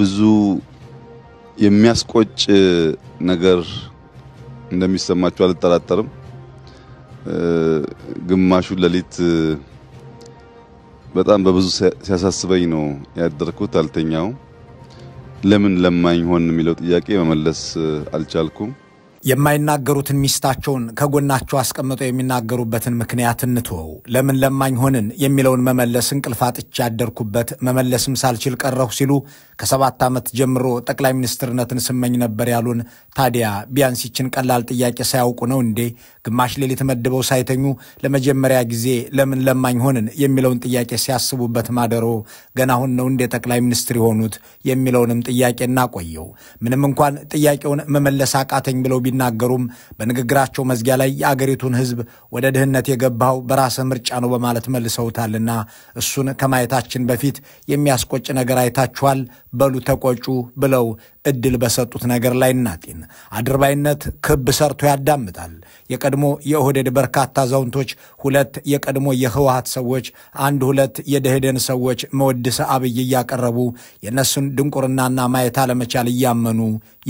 ብዙ የሚያስቆጭ ነገር እንደሚሰማችሁ አልጠራጠርም ግማሹ ለሊት በጣም በብዙ ሲያሳስበኝ ነው ያደረኩት አልተኛው ለምን ለማኝ ሆን የሚለው ጥያቄ መመለስ አልቻልኩም የማይናገሩትን ሚስታቸውን ከጎናቸው አስቀምጠው የሚናገሩበትን ምክንያት እንትወው ለምን ለማኝ ሆንን የሚለውን መመለስ እንቅልፋጥቻ ያደርኩበት መመለስም ሳልችል ቀረሁ ሲሉ ከ7 ዓመት ጀምሮ ጠቅላይ ሚኒስትርነትን ስመኝ ነበር ያሉን ታዲያ ቢያንስ ይችን ቀላል ጥያቄ ሳያውቁ ነው እንዴ ግማሽ ሌሊት መድበው ሳይተኙ ለመጀመሪያ ጊዜ ለምን ለማኝ ሆንን የሚለውን ጥያቄ ሲያስቡበት ማደሮ ገና አሁን ነው እንደ ጠቅላይ ሚኒስትር የሆኑት የሚለውንም ጥያቄና ቆየው ምንም እንኳን ጥያቄውን መመለስ አቃተኝ ብለው ቢናገሩም በንግግራቸው መዝጊያ ላይ የአገሪቱን ህዝብ ወደ ድህነት የገባው በራስ ምርጫ ነው በማለት መልሰውታልና እሱን ከማየታችን በፊት የሚያስቆጭ ነገር አይታችኋል በሉ ተቆጩ ብለው እድል በሰጡት ነገር ላይ እናጢን አድርባይነት ክብ ሰርቶ ያዳምጣል የቀድሞ የኦህዴድ በርካታ ዛውንቶች ሁለት የቀድሞ የህወሓት ሰዎች አንድ ሁለት የደህደን ሰዎች መወድሰ አብይ ያቀረቡ የነሱን ድንቁርናና ማየት አለመቻል ያመኑ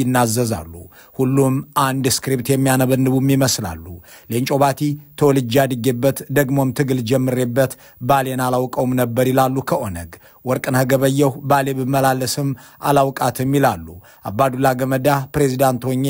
ይናዘዛሉ ሁሉም አንድ ስክሪፕት የሚያነበንቡም ይመስላሉ ሌንጮ ባቲ ተወልጄ አድጌበት ደግሞም ትግል ጀምሬበት ባሌን አላውቀውም ነበር ይላሉ ከኦነግ ወርቅነህ ገበየሁ ባሌ በመላለስም አላውቃትም ይላሉ አባዱላ ገመዳ ፕሬዝዳንት ሆኜ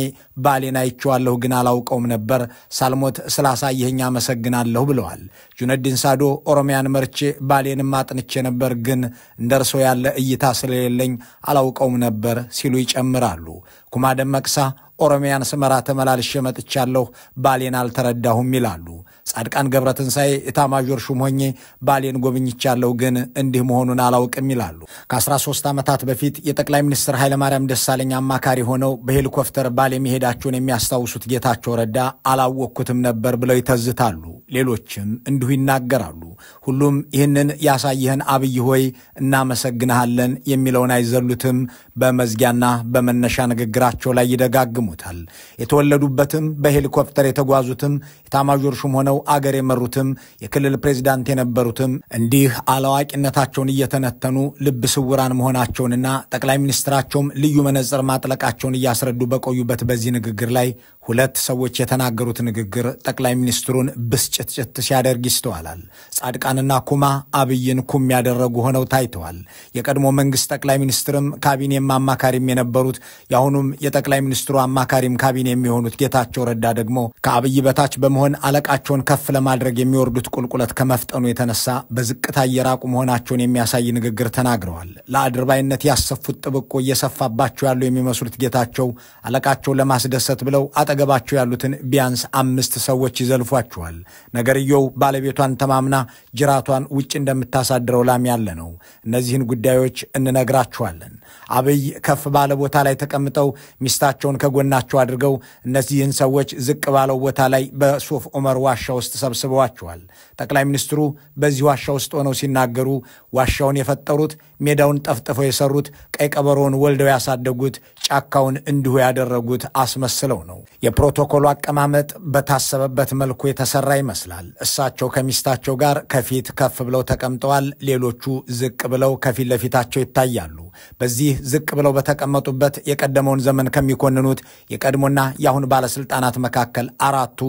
ባሌን አይቼዋለሁ ግን አላውቀውም ነበር ሳልሞት ስላሳየኸኝ አመሰግናለሁ ብለዋል ጁነዲን ሳዶ ኦሮሚያን መርጬ ባሌንም አጥንቼ ነበር ግን እንደርሶ ያለ እይታ ስለሌለኝ አላውቀውም ነበር ሲሉ ይጨምራሉ ኩማ ደመቅሳ ኦሮሚያን ስመራ ተመላልሼ መጥቻለሁ ባሌን አልተረዳሁም ይላሉ ጻድቃን ገብረትንሳኤ ኢታማዦር ሹም ሆኜ ባሌን ጎብኝቻለሁ ግን እንዲህ መሆኑን አላውቅም ይላሉ ከ13 ዓመታት በፊት የጠቅላይ ሚኒስትር ኃይለ ማርያም ደሳለኝ አማካሪ ሆነው በሄሊኮፕተር ባሌ መሄዳቸውን የሚያስታውሱት ጌታቸው ረዳ አላወቅኩትም ነበር ብለው ይተዝታሉ ሌሎችም እንዲሁ ይናገራሉ ሁሉም ይህንን ያሳየህን አብይ ሆይ እናመሰግናለን የሚለውን አይዘሉትም በመዝጊያና በመነሻ ንግግራቸው ላይ ይደጋግሙታል የተወለዱበትም በሄሊኮፕተር የተጓዙትም ኢታማዦር ሹም ሆነው አገር የመሩትም የክልል ፕሬዝዳንት የነበሩትም እንዲህ አላዋቂነታቸውን እየተነተኑ ልብ ስውራን መሆናቸውንና ጠቅላይ ሚኒስትራቸውም ልዩ መነጽር ማጥለቃቸውን እያስረዱ በቆዩበት በዚህ ንግግር ላይ ሁለት ሰዎች የተናገሩት ንግግር ጠቅላይ ሚኒስትሩን ብስጭት ሲያደርግ ይስተዋላል ጻድቃንና ኩማ አብይን ኩም ያደረጉ ሆነው ታይተዋል የቀድሞ መንግስት ጠቅላይ ሚኒስትርም ካቢኔም አማካሪም የነበሩት ያሁኑም የጠቅላይ ሚኒስትሩ አማካሪም ካቢኔ የሚሆኑት ጌታቸው ረዳ ደግሞ ከአብይ በታች በመሆን አለቃቸውን ከፍ ለማድረግ የሚወርዱት ቁልቁለት ከመፍጠኑ የተነሳ በዝቅታ የራቁ መሆናቸውን የሚያሳይ ንግግር ተናግረዋል ለአድርባይነት ያሰፉት ጥብቆ እየሰፋባቸው ያሉ የሚመስሉት ጌታቸው አለቃቸው ለማስደሰት ብለው አጠገባቸው ያሉትን ቢያንስ 5 ሰዎች ይዘልፏቸዋል ነገርየው ባለቤቷን ተማምና ጅራቷን ውጭ እንደምታሳድረው ላም ያለ ነው እነዚህን ጉዳዮች እንነግራቸዋለን አብይ ከፍ ባለ ቦታ ላይ ተቀምጠው ሚስታቸውን ከጎናቸው አድርገው እነዚህን ሰዎች ዝቅ ባለው ቦታ ላይ በሶፍ ዑመር ዋሻ ውስጥ ሰብስበዋቸዋል ጠቅላይ ሚኒስትሩ በዚህ ዋሻ ውስጥ ሆነው ሲናገሩ ዋሻውን የፈጠሩት ሜዳውን ጠፍጥፈው የሰሩት ቀይ ቀበሮውን ወልደው ያሳደጉት ጫካውን እንዲሁ ያደረጉት አስመስለው ነው የፕሮቶኮሉ አቀማመጥ በታሰበበት መልኩ የተሰራ ይመስላል እሳቸው ከሚስታቸው ጋር ከፊት ከፍ ብለው ተቀምጠዋል ሌሎቹ ዝቅ ብለው ከፊት ለፊታቸው ይታያሉ በዚህ ዝቅ ብለው በተቀመጡበት የቀደመውን ዘመን ከሚኮንኑት የቀድሞና ያሁን ባለስልጣናት መካከል አራቱ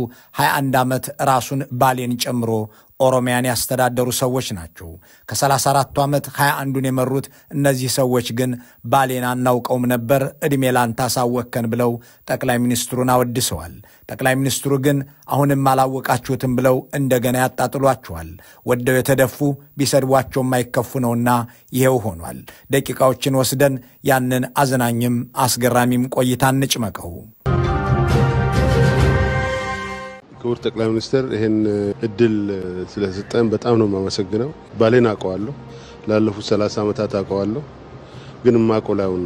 21 ዓመት ራሱን ባሌን ጨምሮ ኦሮሚያን ያስተዳደሩ ሰዎች ናቸው ከ34 ዓመት 21ን የመሩት እነዚህ ሰዎች ግን ባሌን አናውቀውም ነበር እድሜ ላንተ አሳወከን ብለው ጠቅላይ ሚኒስትሩን አወድሰዋል ጠቅላይ ሚኒስትሩ ግን አሁንም አላወቃችሁትም ብለው እንደገና ያጣጥሏቸዋል ወደው የተደፉ ቢሰድቧቸው ማይከፉ ነውና ይሄው ሆኗል ደቂቃዎችን ወስደን ያንን አዝናኝም አስገራሚም ቆይታ እንጭመቀው ክቡር ጠቅላይ ሚኒስትር ይሄን እድል ስለሰጠን በጣም ነው ማመሰግነው ባሌን አቀዋለሁ ላለፉት 30 ዓመታት አቀዋለሁ ግን ማቆላውን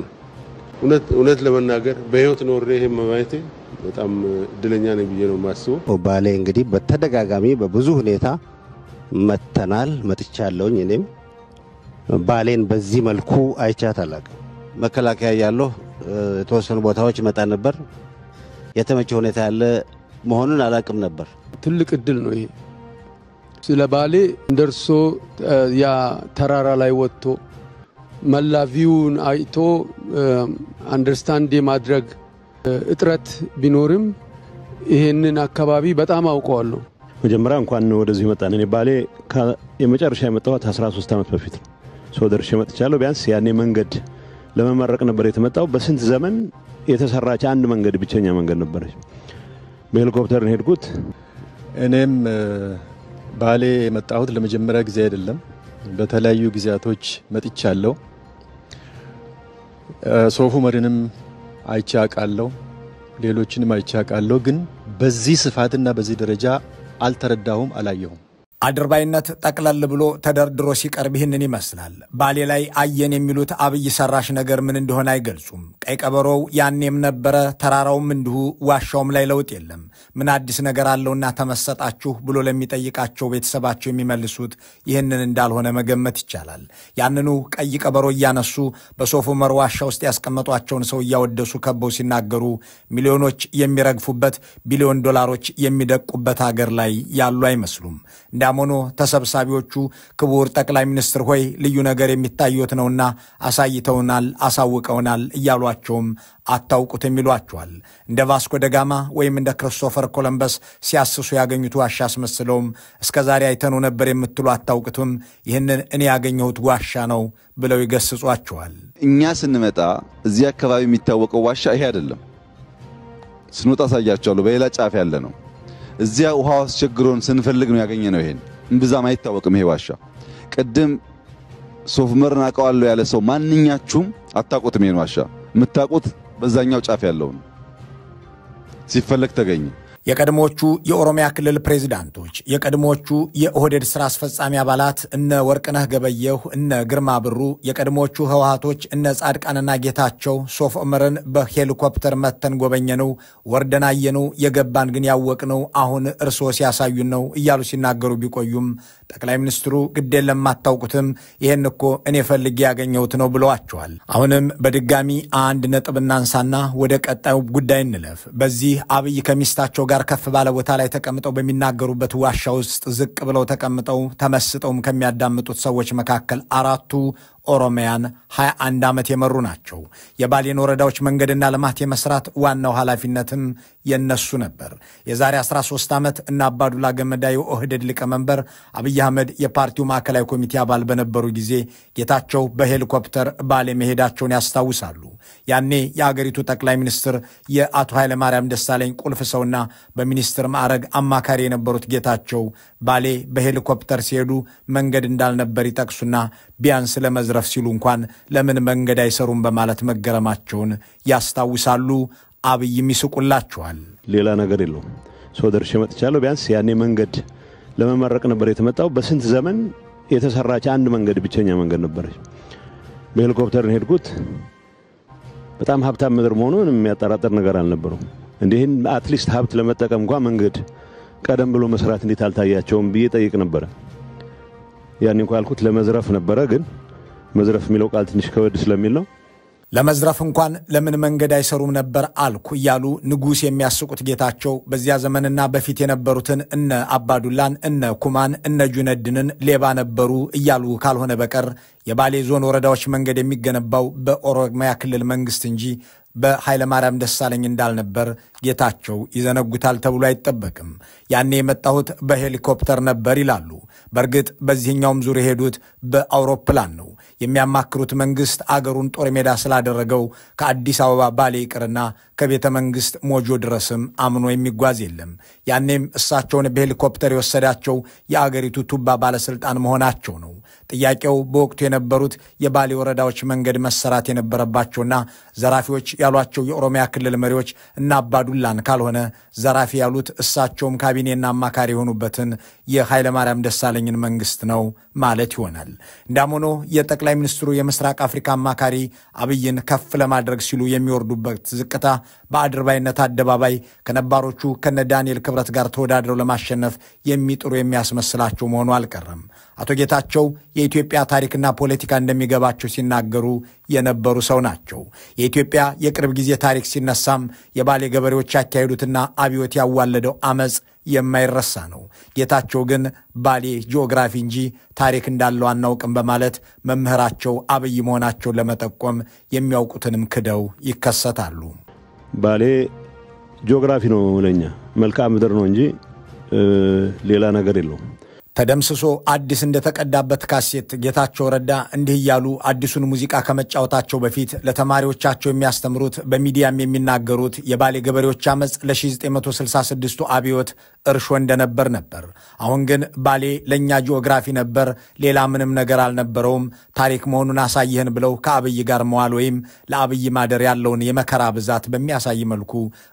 እውነት ለመናገር በህይወት ኖሬ ይሄን ማየቴ በጣም እድለኛ ነኝ ብዬ ነው ማስበው ባሌ እንግዲህ በተደጋጋሚ በብዙ ሁኔታ መጥቻለሁኝ እኔም ባሌን በዚህ መልኩ አይቻት አላውቅም መከላከያ ያለው የተወሰኑ ቦታዎች መጣ ነበር የተመቸ ሁኔታ ያለ መሆኑን አላውቅም ነበር ትልቅ እድል ነው ይሄ ስለ ባሌ እንደርሶ ያ ተራራ ላይ ወጥቶ መላቪውን አይቶ አንደርስታንድ የማድረግ እጥረት ቢኖርም ይሄንን አካባቢ በጣም አውቀዋለሁ። መጀመሪያ እንኳን ወደዚህ መጣን። እኔ ባሌ የመጨረሻ የመጣሁት 13 ዓመት በፊት ነው። ደርሼ መጥቻለሁ። ቢያንስ ያኔ መንገድ ለመመረቅ ነበር የተመጣው። በስንት ዘመን የተሰራች አንድ መንገድ ብቸኛ መንገድ ነበረች። በሄሊኮፕተር ሄድኩት። እኔም ባሌ የመጣሁት ለመጀመሪያ ጊዜ አይደለም፣ በተለያዩ ጊዜያቶች መጥቻለሁ። ሶፍ ዑመርንም አይቻቃለሁ፣ ሌሎችንም አይቻቃለሁ። ግን በዚህ ስፋትና በዚህ ደረጃ አልተረዳሁም፣ አላየሁም። አድርባይነት ጠቅለል ብሎ ተደርድሮ ሲቀርብ ይህንን ይመስላል። ባሌ ላይ አየን የሚሉት አብይ ሰራሽ ነገር ምን እንደሆነ አይገልጹም። ቀይ ቀበሮው ያኔም ነበረ፣ ተራራውም እንዲሁ፣ ዋሻውም ላይ ለውጥ የለም። ምን አዲስ ነገር አለውና ተመሰጣችሁ ብሎ ለሚጠይቃቸው ቤተሰባቸው የሚመልሱት ይህንን እንዳልሆነ መገመት ይቻላል። ያንኑ ቀይ ቀበሮ እያነሱ በሶፍ ዑመር ዋሻ ውስጥ ያስቀመጧቸውን ሰው እያወደሱ ከበው ሲናገሩ ሚሊዮኖች የሚረግፉበት ቢሊዮን ዶላሮች የሚደቁበት ሀገር ላይ ያሉ አይመስሉም። እንዳሞኖ ተሰብሳቢዎቹ ክቡር ጠቅላይ ሚኒስትር ሆይ ልዩ ነገር የሚታዩት ነውና አሳይተውናል፣ አሳውቀውናል እያሏቸውም አታውቁት የሚሏቸዋል። እንደ ቫስኮ ደጋማ ወይም እንደ ክርስቶፈር ኮሎምበስ ሲያስሱ ያገኙት ዋሻ አስመስለውም እስከዛሬ አይተነው ነበር የምትሉ አታውቁትም፣ ይህንን እኔ ያገኘሁት ዋሻ ነው ብለው ይገስጿቸዋል። እኛ ስንመጣ እዚህ አካባቢ የሚታወቀው ዋሻ ይሄ አይደለም። ስንወጣ አሳያቸዋለሁ፣ በሌላ ጫፍ ያለ ነው። እዚያ ውሃው አስቸግሮን ስንፈልግ ነው ያገኘነው። ይሄን እንብዛም አይታወቅም ይሄ ዋሻ። ቅድም ሶፍ ዑመርን አውቀዋለሁ ያለ ሰው ማንኛችሁም አታውቁትም ይሄን ዋሻ። የምታውቁት በዛኛው ጫፍ ያለው ነው። ሲፈለግ ተገኘ። የቀድሞቹ የኦሮሚያ ክልል ፕሬዝዳንቶች፣ የቀድሞቹ የኦህዴድ ስራ አስፈጻሚ አባላት እነ ወርቅነህ ገበየሁ፣ እነ ግርማ ብሩ፣ የቀድሞቹ ህወሓቶች እነ ጻድቃንና ጌታቸው ሶፍ ዑመርን በሄሊኮፕተር መተን ጎበኘነው፣ ወርደን አየነው፣ የገባን ግን ያወቅነው አሁን እርስዎ ሲያሳዩን ነው እያሉ ሲናገሩ ቢቆዩም ጠቅላይ ሚኒስትሩ ግዴን ለማታውቁትም ይሄን እኮ እኔ ፈልጌ ያገኘሁት ነው ብለዋቸዋል። አሁንም በድጋሚ አንድ ነጥብ እናንሳና ወደ ቀጣዩ ጉዳይ እንለፍ። በዚህ አብይ ከሚስታቸው ጋር ከፍ ባለ ቦታ ላይ ተቀምጠው በሚናገሩበት ዋሻ ውስጥ ዝቅ ብለው ተቀምጠው ተመስጠውም ከሚያዳምጡት ሰዎች መካከል አራቱ ኦሮሚያን 21 ዓመት የመሩ ናቸው። የባሌን ወረዳዎች መንገድና ልማት የመስራት ዋናው ኃላፊነትም የነሱ ነበር። የዛሬ 13 ዓመት እና አባዱላ ገመዳ የኦህዴድ ሊቀመንበር፣ አብይ አህመድ የፓርቲው ማዕከላዊ ኮሚቴ አባል በነበሩ ጊዜ ጌታቸው በሄሊኮፕተር ባሌ መሄዳቸውን ያስታውሳሉ። ያኔ የአገሪቱ ጠቅላይ ሚኒስትር የአቶ ኃይለ ማርያም ደሳለኝ ቁልፍ ሰውና በሚኒስትር ማዕረግ አማካሪ የነበሩት ጌታቸው ባሌ በሄሊኮፕተር ሲሄዱ መንገድ እንዳልነበር ይጠቅሱና ቢያንስ ለመዝረፍ ሲሉ እንኳን ለምን መንገድ አይሰሩም በማለት መገረማቸውን ያስታውሳሉ። አብይም ይስቁላቸዋል። ሌላ ነገር የለውም። ደርሼ መጥቻለሁ። ቢያንስ ያኔ መንገድ ለመመረቅ ነበር የተመጣው። በስንት ዘመን የተሰራች አንድ መንገድ ብቸኛ መንገድ ነበረች። በሄሊኮፕተር ሄድኩት። በጣም ሀብታም ምድር መሆኑን የሚያጠራጥር ነገር አልነበረው። እንዲህን አትሊስት ሀብት ለመጠቀም እንኳን መንገድ ቀደም ብሎ መስራት እንዴት አልታያቸውም ብዬ ጠይቅ ነበር። ያኔ እንኳን አልኩት ለመዝረፍ ነበረ፣ ግን መዝረፍ የሚለው ቃል ትንሽ ከወድ ስለሚል ነው። ለመዝረፍ እንኳን ለምን መንገድ አይሰሩም ነበር አልኩ እያሉ ንጉስ የሚያስቁት ጌታቸው በዚያ ዘመንና በፊት የነበሩትን እነ አባዱላን፣ እነ ኩማን፣ እነ ጁነድንን ሌባ ነበሩ እያሉ ካልሆነ በቀር የባሌ ዞን ወረዳዎች መንገድ የሚገነባው በኦሮሚያ ክልል መንግስት እንጂ በኃይለ ማርያም ደሳለኝ እንዳልነበር ጌታቸው ይዘነጉታል ተብሎ አይጠበቅም። ያኔ የመጣሁት በሄሊኮፕተር ነበር ይላሉ። በእርግጥ በዚህኛውም ዙር የሄዱት በአውሮፕላን ነው። የሚያማክሩት መንግስት አገሩን ጦር ሜዳ ስላደረገው ከአዲስ አበባ ባሌ ይቅርና ከቤተ መንግስት ሞጆ ድረስም አምኖ የሚጓዝ የለም። ያኔም እሳቸውን በሄሊኮፕተር የወሰዳቸው የአገሪቱ ቱባ ባለስልጣን መሆናቸው ነው። ጥያቄው በወቅቱ የነበሩት የባሌ ወረዳዎች መንገድ መሰራት የነበረባቸውና ዘራፊዎች ያሏቸው የኦሮሚያ ክልል መሪዎች እና አባዱላን ካልሆነ ዘራፊ ያሉት እሳቸውም ካቢኔና አማካሪ የሆኑበትን የኃይለ ማርያም ደሳለኝን መንግስት ነው ማለት ይሆናል። እንዳሞኖ የጠቅላይ ሚኒስትሩ የምስራቅ አፍሪካ አማካሪ አብይን ከፍ ለማድረግ ሲሉ የሚወርዱበት ዝቅታ በአድርባይነት አደባባይ ከነባሮቹ ከነ ዳንኤል ክብረት ጋር ተወዳድረው ለማሸነፍ የሚጥሩ የሚያስመስላቸው መሆኑ አልቀረም። አቶ ጌታቸው የኢትዮጵያ ታሪክና ፖለቲካ እንደሚገባቸው ሲናገሩ የነበሩ ሰው ናቸው። የኢትዮጵያ የቅርብ ጊዜ ታሪክ ሲነሳም የባሌ ገበሬዎች ያካሄዱትና አብዮት ያዋለደው አመጽ የማይረሳ ነው። ጌታቸው ግን ባሌ ጂኦግራፊ እንጂ ታሪክ እንዳለው አናውቅም በማለት መምህራቸው አብይ መሆናቸውን ለመጠቆም የሚያውቁትንም ክደው ይከሰታሉ። ባሌ ጂኦግራፊ ነው ለኛ መልክዓ ምድር ነው እንጂ ሌላ ነገር የለውም። ተደምስሶ አዲስ እንደተቀዳበት ካሴት ጌታቸው ረዳ እንዲህ ያሉ አዲሱን ሙዚቃ ከመጫወታቸው በፊት ለተማሪዎቻቸው የሚያስተምሩት በሚዲያም የሚናገሩት የባሌ ገበሬዎች አመጽ ለ1966 አብዮት እርሾ እንደነበር ነበር። አሁን ግን ባሌ ለኛ ጂኦግራፊ ነበር፣ ሌላ ምንም ነገር አልነበረውም፣ ታሪክ መሆኑን አሳየህን ብለው ከአብይ ጋር መዋል ወይም ለአብይ ማደር ያለውን የመከራ ብዛት በሚያሳይ መልኩ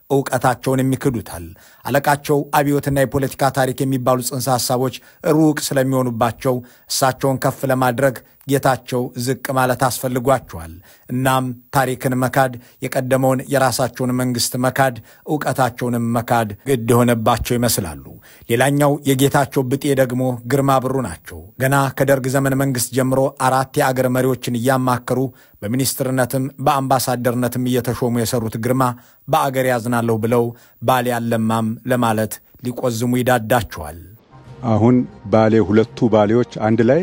ዕውቀታቸውን የሚክዱታል። አለቃቸው አብዮትና የፖለቲካ ታሪክ የሚባሉ ጽንሰ ሐሳቦች ሩቅ ስለሚሆኑባቸው እሳቸውን ከፍ ለማድረግ ጌታቸው ዝቅ ማለት አስፈልጓቸዋል። እናም ታሪክን መካድ፣ የቀደመውን የራሳቸውን መንግስት መካድ፣ ዕውቀታቸውንም መካድ ግድ ሆነባቸው ይመስላሉ። ሌላኛው የጌታቸው ብጤ ደግሞ ግርማ ብሩ ናቸው። ገና ከደርግ ዘመን መንግስት ጀምሮ 4 የአገር መሪዎችን እያማከሩ በሚኒስትርነትም በአምባሳደርነትም እየተሾሙ የሰሩት ግርማ በአገር ያዝናለሁ ብለው ባሌ አለማም ለማለት ሊቆዝሙ ይዳዳቸዋል። አሁን ባሌ ሁለቱ ባሌዎች አንድ ላይ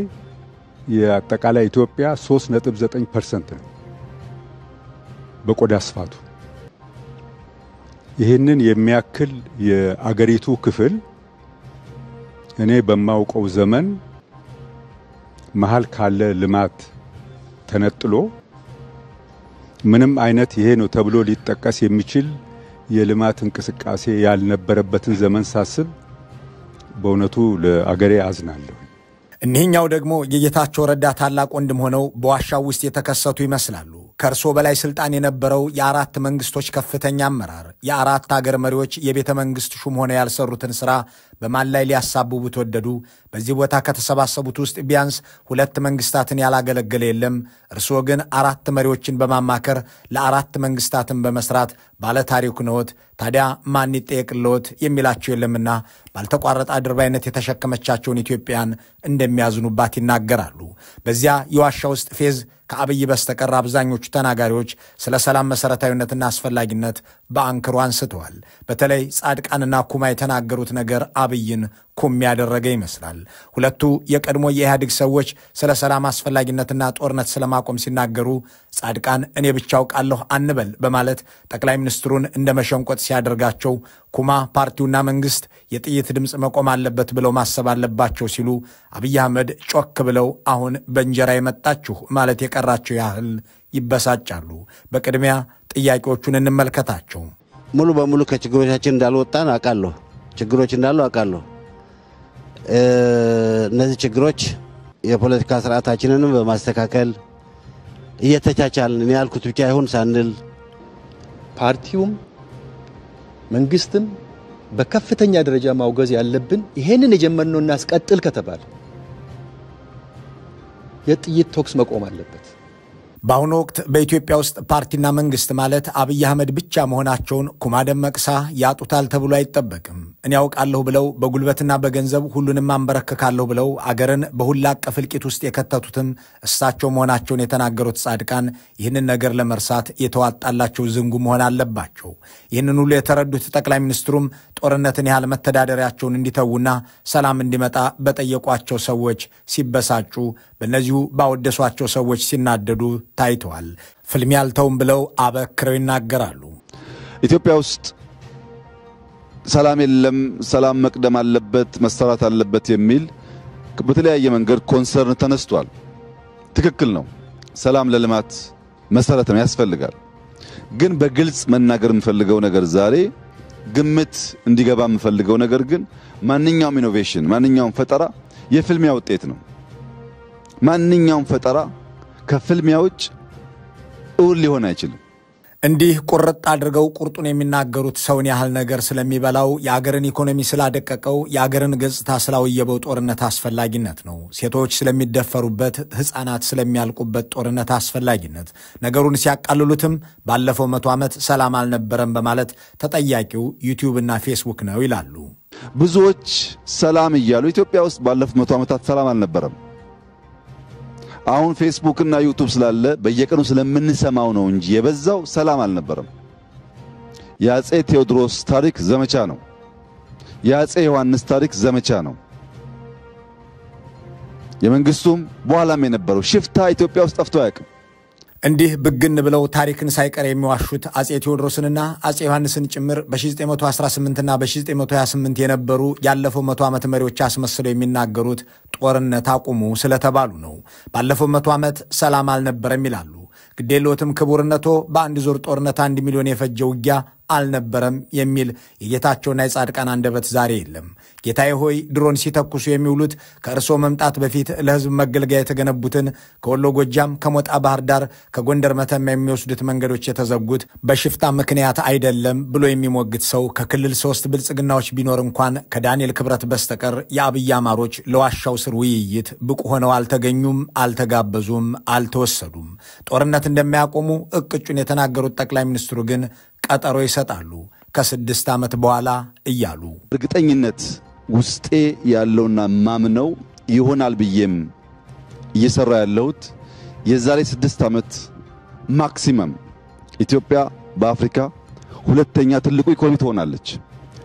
የአጠቃላይ ኢትዮጵያ 3.9% በቆዳ ስፋቱ ይህንን የሚያክል የአገሪቱ ክፍል እኔ በማውቀው ዘመን መሃል ካለ ልማት ተነጥሎ ምንም አይነት ይሄ ነው ተብሎ ሊጠቀስ የሚችል የልማት እንቅስቃሴ ያልነበረበትን ዘመን ሳስብ በእውነቱ ለአገሬ አዝናለሁ። እኒህኛው ደግሞ የጌታቸው ረዳ ታላቅ ወንድም ሆነው በዋሻው ውስጥ የተከሰቱ ይመስላሉ። ከእርሶ በላይ ስልጣን የነበረው የ4 መንግስቶች ከፍተኛ አመራር የ4 አገር መሪዎች የቤተ መንግስት ሹም ሆነ ያልሰሩትን ሥራ በማን ላይ ሊያሳብቡት ወደዱ? በዚህ ቦታ ከተሰባሰቡት ውስጥ ቢያንስ 2 መንግስታትን ያላገለገለ የለም። እርሶ ግን 4 መሪዎችን በማማከር ለ4 መንግስታትን በመስራት ባለታሪኩ ነዎት። ታዲያ ማን ይጠየቅልዎት የሚላቸው የለምና ባልተቋረጠ አድርባይነት የተሸከመቻቸውን ኢትዮጵያን እንደሚያዝኑባት ይናገራሉ። በዚያ የዋሻ ውስጥ ፌዝ ከአብይ በስተቀር አብዛኞቹ ተናጋሪዎች ስለ ሰላም መሰረታዊነትና አስፈላጊነት በአንክሮ አንስተዋል። በተለይ ጻድቃንና ኩማ የተናገሩት ነገር አብይን ኩም ያደረገ ይመስላል። ሁለቱ የቀድሞ የኢህአዴግ ሰዎች ስለ ሰላም አስፈላጊነትና ጦርነት ስለማቆም ሲናገሩ ጻድቃን እኔ ብቻ አውቃለሁ አንበል በማለት ጠቅላይ ሚኒስትሩን እንደ መሸንቆጥ ሲያደርጋቸው፣ ኩማ ፓርቲውና መንግስት የጥይት ድምፅ መቆም አለበት ብለው ማሰብ አለባቸው ሲሉ አብይ አህመድ ጮክ ብለው አሁን በእንጀራ የመጣችሁ ማለት የቀራቸው ያህል ይበሳጫሉ። በቅድሚያ ጥያቄዎቹን እንመልከታቸው። ሙሉ በሙሉ ከችግሮቻችን እንዳልወጣን አውቃለሁ። ችግሮች እንዳሉ አውቃለሁ። እነዚህ ችግሮች የፖለቲካ ስርዓታችንንም በማስተካከል እየተቻቻልን ያልኩት ብቻ ይሁን ሳንል ፓርቲውም መንግስትም በከፍተኛ ደረጃ ማውገዝ ያለብን ይሄንን የጀመርነው እናስቀጥል ከተባለ የጥይት ተኩስ መቆም አለበት። በአሁኑ ወቅት በኢትዮጵያ ውስጥ ፓርቲና መንግስት ማለት አብይ አህመድ ብቻ መሆናቸውን ኩማ ደመቅሳ ያጡታል ተብሎ አይጠበቅም። እኔ ያውቃለሁ ብለው በጉልበትና በገንዘብ ሁሉንም አንበረክካለሁ ብለው አገርን በሁላ አቀፍ እልቂት ውስጥ የከተቱትም እሳቸው መሆናቸውን የተናገሩት ጻድቃን ይህንን ነገር ለመርሳት የተዋጣላቸው ዝንጉ መሆን አለባቸው። ይህንን ሁሉ የተረዱት ጠቅላይ ሚኒስትሩም ጦርነትን ያህል መተዳደሪያቸውን እንዲተዉና ሰላም እንዲመጣ በጠየቋቸው ሰዎች ሲበሳጩ፣ በእነዚሁ ባወደሷቸው ሰዎች ሲናደዱ ታይተዋል። ፍልሚያ አልተውም ብለው አበክረው ይናገራሉ። ኢትዮጵያ ውስጥ ሰላም የለም፣ ሰላም መቅደም አለበት፣ መሰራት አለበት የሚል በተለያየ መንገድ ኮንሰርን ተነስቷል። ትክክል ነው። ሰላም ለልማት መሰረት ነው፣ ያስፈልጋል። ግን በግልጽ መናገር የምፈልገው ነገር ዛሬ ግምት እንዲገባ የምፈልገው ነገር ግን ማንኛውም ኢኖቬሽን ማንኛውም ፈጠራ የፍልሚያ ውጤት ነው። ማንኛውም ፈጠራ ከፍልሚያ ውጭ እውን ሊሆን አይችልም። እንዲህ ቁርጥ አድርገው ቁርጡን የሚናገሩት ሰውን ያህል ነገር ስለሚበላው የአገርን ኢኮኖሚ ስላደቀቀው የአገርን ገጽታ ስላውየበው ጦርነት አስፈላጊነት ነው። ሴቶች ስለሚደፈሩበት፣ ሕፃናት ስለሚያልቁበት ጦርነት አስፈላጊነት ነገሩን ሲያቃልሉትም ባለፈው 100 ዓመት ሰላም አልነበረም በማለት ተጠያቂው ዩቲዩብና ፌስቡክ ነው ይላሉ። ብዙዎች ሰላም እያሉ ኢትዮጵያ ውስጥ ባለፉት 100 ዓመታት ሰላም አልነበረም። አሁን ፌስቡክ እና ዩቲዩብ ስላለ በየቀኑ ስለምንሰማው ነው እንጂ የበዛው ሰላም አልነበረም። የአፄ ቴዎድሮስ ታሪክ ዘመቻ ነው። የአፄ ዮሐንስ ታሪክ ዘመቻ ነው። የመንግስቱም በኋላም የነበረው ሽፍታ ኢትዮጵያ ውስጥ ጠፍቶ አያውቅም። እንዲህ ብግን ብለው ታሪክን ሳይቀር የሚዋሹት አፄ ቴዎድሮስንና አፄ ዮሐንስን ጭምር በ1918 እና በ1928 የነበሩ ያለፈው 100 ዓመት መሪዎች አስመስለው የሚናገሩት ጦርነት አቁሙ ስለተባሉ ነው። ባለፈው 100 ዓመት ሰላም አልነበረም ይላሉ። ግዴሎትም ክቡርነቶ በአንድ ዙር ጦርነት 1 ሚሊዮን የፈጀው ውጊያ አልነበረም የሚል የጌታቸውና የጻድቃን አንደበት ዛሬ የለም። ጌታዬ ሆይ ድሮን ሲተኩሱ የሚውሉት ከእርሶ መምጣት በፊት ለህዝብ መገልገያ የተገነቡትን ከወሎ ጎጃም ከሞጣ ባህር ዳር ከጎንደር መተማ የሚወስዱት መንገዶች የተዘጉት በሽፍታ ምክንያት አይደለም ብሎ የሚሞግት ሰው ከክልል 3 ብልጽግናዎች ቢኖር እንኳን ከዳንኤል ክብረት በስተቀር የአብይ አማሮች ለዋሻው ስር ውይይት ብቁ ሆነው አልተገኙም፣ አልተጋበዙም፣ አልተወሰዱም። ጦርነት እንደማያቆሙ እቅጩን የተናገሩት ጠቅላይ ሚኒስትሩ ግን ቀጠሮ ይሰጣሉ ከ6 ዓመት በኋላ እያሉ እርግጠኝነት ውስጤ ያለውና ማምነው ይሆናል ብዬም እየሰራ ያለሁት የዛሬ 6 ዓመት ማክሲመም ኢትዮጵያ በአፍሪካ ሁለተኛ ትልቁ ኢኮኖሚ ትሆናለች።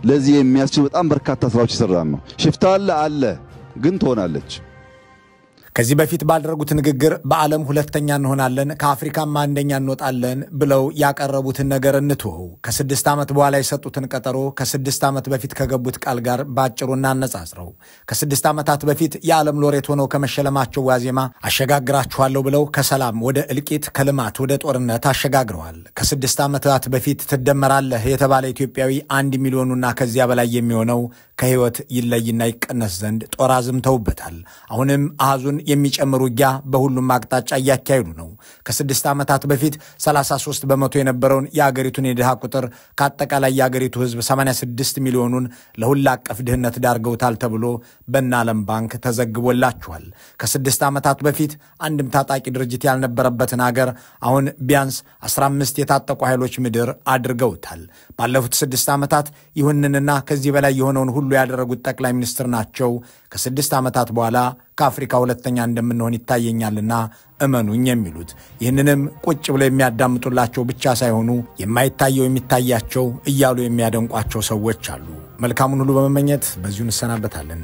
ለዚህ የሚያስችሉ በጣም በርካታ ስራዎች ይሰራሉ ነው። ሽፍታ አለ ግን ትሆናለች። ከዚህ በፊት ባደረጉት ንግግር በዓለም ሁለተኛ እንሆናለን ከአፍሪካም አንደኛ እንወጣለን ብለው ያቀረቡትን ነገር እንትወው ከ6 ዓመት በኋላ የሰጡትን ቀጠሮ ከ6 ዓመት በፊት ከገቡት ቃል ጋር ባጭሩ እናነጻጽረው። ከ6 ዓመታት በፊት የዓለም ሎሬት ሆነው ከመሸለማቸው ዋዜማ አሸጋግራችኋለሁ ብለው ከሰላም ወደ እልቂት ከልማት ወደ ጦርነት አሸጋግረዋል። ከ6 ዓመታት በፊት ትደመራለህ የተባለ ኢትዮጵያዊ 1 ሚሊዮኑና ከዚያ በላይ የሚሆነው ከህይወት ይለይና ይቀነስ ዘንድ ጦር አዝምተውበታል። አሁንም አሃዙን የሚጨምሩ ውጊያ በሁሉም አቅጣጫ እያካሄዱ ነው። ከ6 ዓመታት በፊት 33 በመቶ የነበረውን የአገሪቱን የድሃ ቁጥር ከአጠቃላይ የአገሪቱ ህዝብ 86 ሚሊዮኑን ለሁሉ አቀፍ ድህነት ዳርገውታል ተብሎ በዓለም ባንክ ተዘግቦላቸዋል። ከ6 ዓመታት በፊት አንድም ታጣቂ ድርጅት ያልነበረበትን ሀገር አሁን ቢያንስ 15 የታጠቁ ኃይሎች ምድር አድርገውታል። ባለፉት 6 ዓመታት ይሁንንና ከዚህ በላይ የሆነውን ሁሉ ያደረጉት ጠቅላይ ሚኒስትር ናቸው። ከ6 ዓመታት በኋላ ከአፍሪካ ሁለተኛ እንደምንሆን ይታየኛልና እመኑኝ የሚሉት ይህንንም ቁጭ ብለው የሚያዳምጡላቸው ብቻ ሳይሆኑ የማይታየው የሚታያቸው እያሉ የሚያደንቋቸው ሰዎች አሉ። መልካሙን ሁሉ በመመኘት በዚሁ እንሰናበታለን።